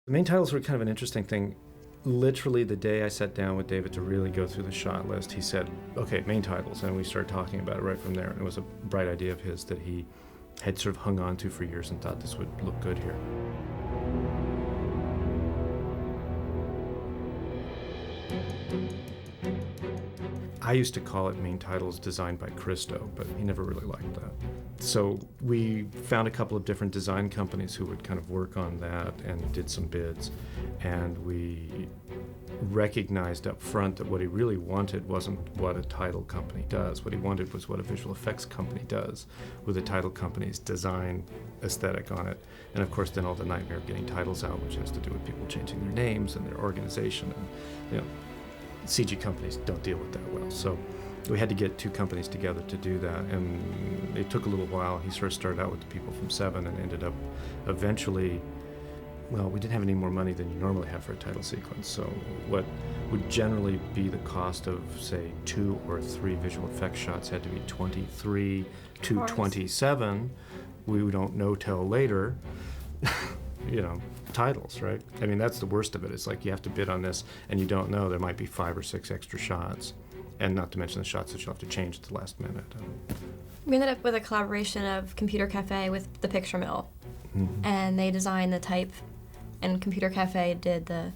The main titles were kind of an interesting thing. Literally the day I sat down with David to really go through the shot list, he said, okay, main titles, and we started talking about it right from there. And it was a bright idea of his that he had sort of hung on to for years and thought this would look good here. I used to call it main titles designed by Christo, but he never really liked that. So we found a couple of different design companies who would kind of work on that and did some bids. And we recognized up front that what he really wanted wasn't what a title company does. What he wanted was what a visual effects company does, with a title company's design aesthetic on it. And of course then all the nightmare of getting titles out, which has to do with people changing their names and their organization. And, CG companies don't deal with that well. So we had to get two companies together to do that, and it took a little while. He sort of started out with the people from Seven and ended up eventually, well, we didn't have any more money than you normally have for a title sequence. So what would generally be the cost of, say, 2 or 3 visual effects shots had to be 23 to 27. We don't know till later. Titles, right? I mean, that's the worst of it. It's like you have to bid on this and you don't know, there might be 5 or 6 extra shots, and not to mention the shots that you'll have to change at the last minute. We ended up with a collaboration of Computer Cafe with the Picture Mill, and they designed the type, and Computer Cafe did the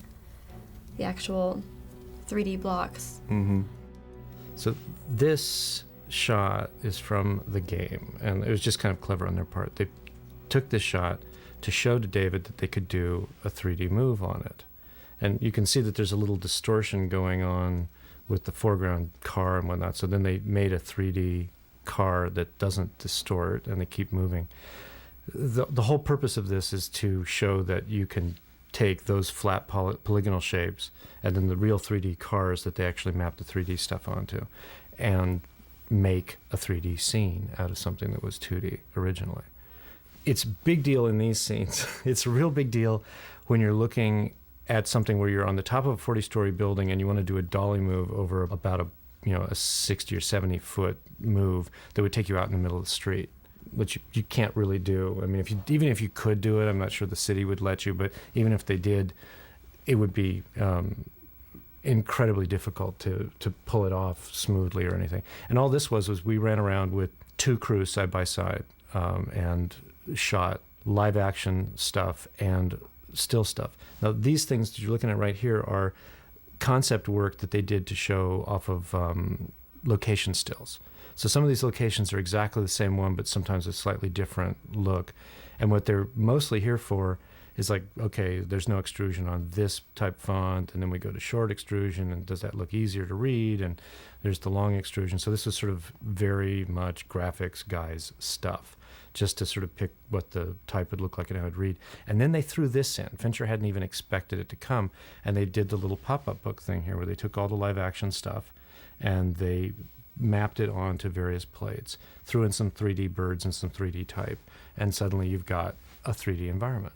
actual 3D blocks. So this shot is from the game, and it was just kind of clever on their part. They took this shot to show to David that they could do a 3D move on it. And you can see that there's a little distortion going on with the foreground car and whatnot. So then they made a 3D car that doesn't distort, and they keep moving. The whole purpose of this is to show that you can take those flat polygonal shapes and then the real 3D cars that they actually map the 3D stuff onto, and make a 3D scene out of something that was 2D originally. It's a big deal in these scenes. It's a real big deal when you're looking at something where you're on the top of a 40-story building and you want to do a dolly move over about a 60 or 70 foot move that would take you out in the middle of the street, which you can't really do. I mean, even if you could do it, I'm not sure the city would let you, but even if they did, it would be incredibly difficult to pull it off smoothly or anything. And all this was we ran around with 2 crews side by side, and shot live action stuff and still stuff. Now these things that you're looking at right here are concept work that they did to show off of location stills. So some of these locations are exactly the same one, but sometimes a slightly different look. And what they're mostly here for is like, okay, there's no extrusion on this type font, and then we go to short extrusion, and does that look easier to read? And there's the long extrusion. So this is sort of very much graphics guys stuff, just to sort of pick what the type would look like and how it would read. And then they threw this in. Fincher hadn't even expected it to come, and they did the little pop-up book thing here where they took all the live action stuff and they mapped it onto various plates, threw in some 3D birds and some 3D type, and suddenly you've got a 3D environment.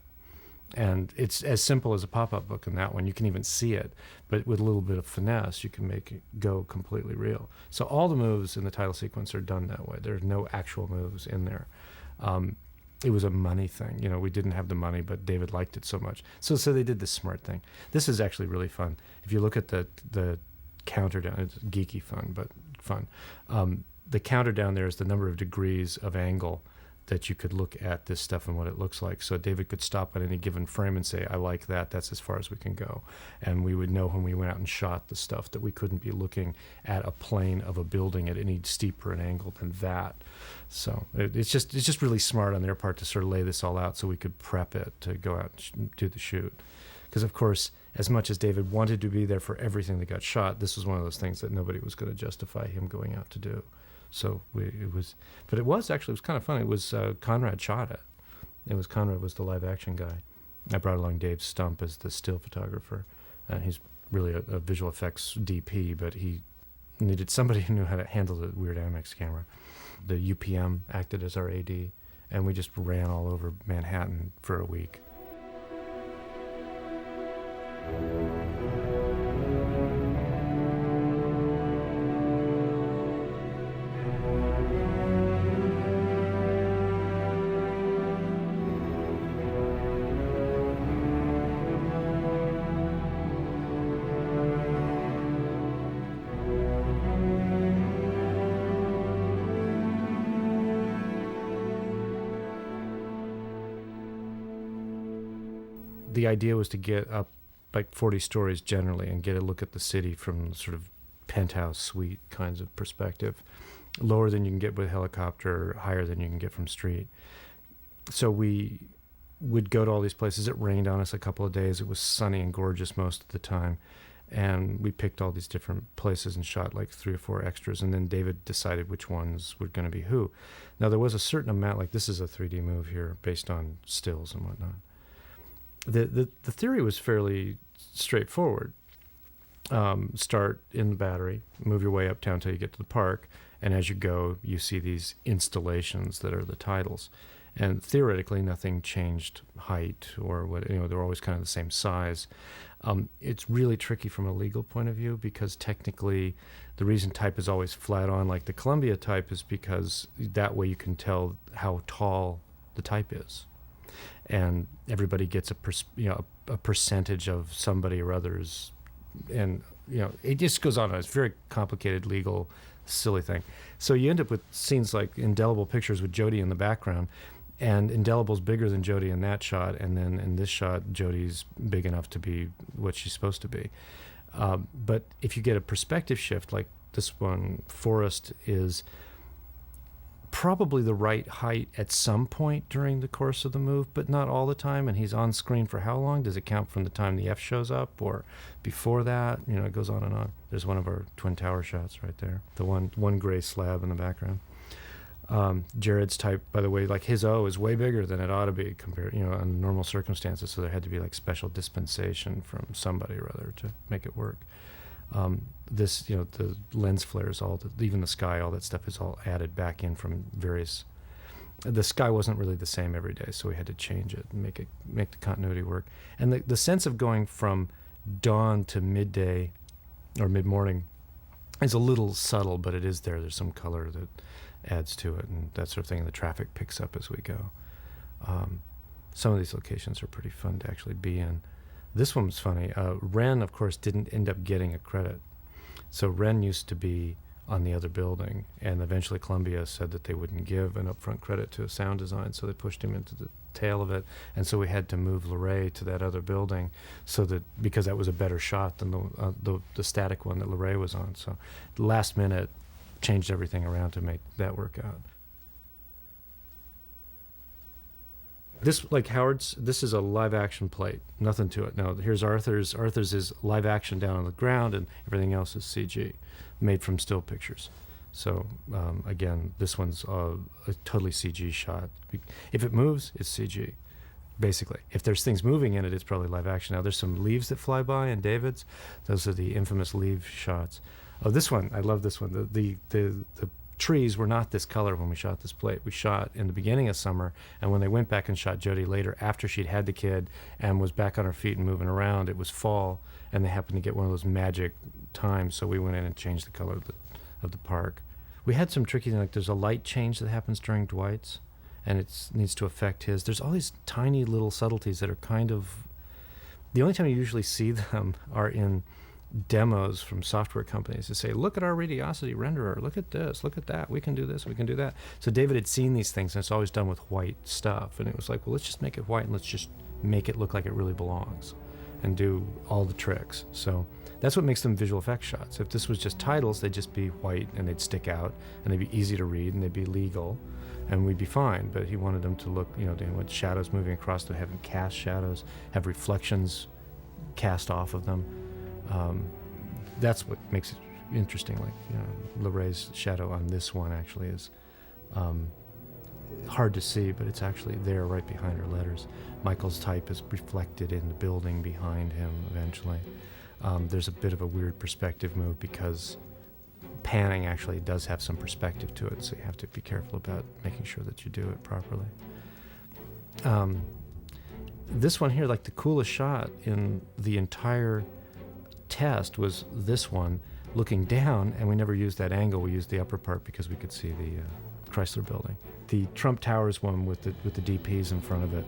And it's as simple as a pop-up book in that one. You can even see it, but with a little bit of finesse, you can make it go completely real. So all the moves in the title sequence are done that way. There's no actual moves in there. It was a money thing. We didn't have the money, but David liked it so much. So they did this smart thing. This is actually really fun. If you look at the counter down, it's geeky fun, but fun. The counter down there is the number of degrees of angle that you could look at this stuff and what it looks like. So David could stop at any given frame and say, I like that, that's as far as we can go. And we would know when we went out and shot the stuff that we couldn't be looking at a plane of a building at any steeper an angle than that. So it's just really smart on their part to sort of lay this all out so we could prep it to go out and do the shoot. Because of course, as much as David wanted to be there for everything that got shot, this was one of those things that nobody was going to justify him going out to do. So it was kind of fun. It was Conrad shot it. Conrad was the live action guy. I brought along Dave Stump as the still photographer. He's really a visual effects DP, but he needed somebody who knew how to handle the Weird Amex camera. The UPM acted as our AD, and we just ran all over Manhattan for a week. the idea was to get up like 40 stories generally and get a look at the city from sort of penthouse suite kinds of perspective, lower than you can get with helicopter, higher than you can get from street. So we would go to all these places. It rained on us a couple of days. It was sunny and gorgeous most of the time. And we picked all these different places and shot like 3 or 4 extras. And then David decided which ones were going to be who. Now, there was a certain amount, like this is a 3D move here based on stills and whatnot. The theory was fairly straightforward. Start in the Battery, move your way uptown until you get to the park. And as you go, you see these installations that are the titles. And theoretically, nothing changed height or what, they're always kind of the same size. It's really tricky from a legal point of view because technically the reason type is always flat on, like the Columbia type, is because that way you can tell how tall the type is. And everybody gets a percentage of somebody or others. And, it just goes on. It's a very complicated legal, silly thing. So you end up with scenes like indelible pictures with Jodie in the background. And Indelible's bigger than Jodie in that shot, and then in this shot, Jodie's big enough to be what she's supposed to be. But if you get a perspective shift, like this one, Forrest is probably the right height at some point during the course of the move, but not all the time. And he's on screen for how long? Does it count from the time the F shows up or before that? It goes on and on. There's one of our Twin Tower shots right there, the one gray slab in the background. Jared's type, by the way, like his O is way bigger than it ought to be compared, under normal circumstances. So there had to be like special dispensation from somebody or other to make it work. The lens flares, even the sky, all that stuff is all added back in from various. The sky wasn't really the same every day, so we had to change it and make the continuity work. And the sense of going from dawn to midday or mid-morning is a little subtle, but it is there. There's some color that adds to it and that sort of thing. And the traffic picks up as we go. Some of these locations are pretty fun to actually be in. This one was funny. Wren, of course, didn't end up getting a credit. So Wren used to be on the other building, and eventually Columbia said that they wouldn't give an upfront credit to a sound design, so they pushed him into the tail of it. And so we had to move Luray to that other building because that was a better shot than the static one that Luray was on. So last minute, changed everything around to make that work out. This, like Howard's, this is a live action plate, nothing to it. Now here's Arthur's. Arthur's is live action down on the ground, and everything else is CG, made from still pictures. So again, this one's a totally CG shot. If it moves, it's CG, basically. If there's things moving in it, it's probably live action. Now there's some leaves that fly by in David's. Those are the infamous leaf shots. Oh, this one, I love this one. The trees were not this color when we shot this plate. We shot in the beginning of summer, and when they went back and shot Jodie later, after she'd had the kid and was back on her feet and moving around, it was fall, and they happened to get one of those magic times, so we went in and changed the color of the park. We had some tricky things, like there's a light change that happens during Dwight's, and it needs to affect his. There's all these tiny little subtleties that are kind of... The only time you usually see them are in demos from software companies to say, look at our Radiosity renderer, look at this, look at that, we can do this, we can do that. So David had seen these things, and it's always done with white stuff, and it was like, well, let's just make it white and let's just make it look like it really belongs and do all the tricks. So that's what makes them visual effects shots. If this was just titles, they'd just be white and they'd stick out and they'd be easy to read and they'd be legal and we'd be fine. But he wanted them to look, they want shadows moving across them, having cast shadows, have reflections cast off of them. That's what makes it interesting. Like, Luray's shadow on this one actually is hard to see, but it's actually there right behind her letters. Michael's type is reflected in the building behind him eventually. There's a bit of a weird perspective move because panning actually does have some perspective to it, so you have to be careful about making sure that you do it properly. This one here, like the coolest shot in the entire test was this one looking down, and we never used that angle. We used the upper part because we could see the Chrysler building. The Trump Towers one with the DPs in front of it,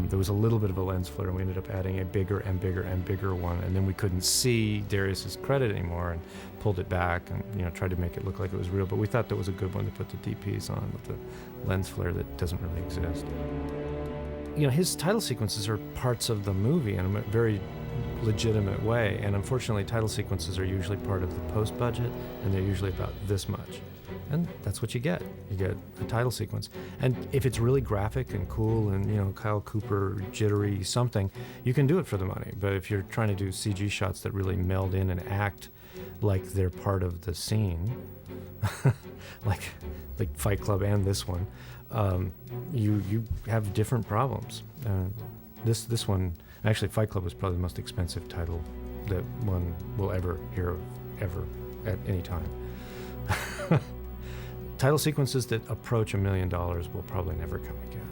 there was a little bit of a lens flare, and we ended up adding a bigger and bigger and bigger one, and then we couldn't see Darius's credit anymore and pulled it back and tried to make it look like it was real. But we thought that was a good one to put the DPs on with the lens flare that doesn't really exist. his title sequences are parts of the movie in a very legitimate way, and unfortunately title sequences are usually part of the post budget, and they're usually about this much, and that's what you get a title sequence. And if it's really graphic and cool and Kyle Cooper jittery something, you can do it for the money. But if you're trying to do CG shots that really meld in and act like they're part of the scene, like Fight Club and this one, you have different problems. This one, actually, Fight Club was probably the most expensive title that one will ever hear of, ever, at any time. Title sequences that approach $1 million will probably never come again.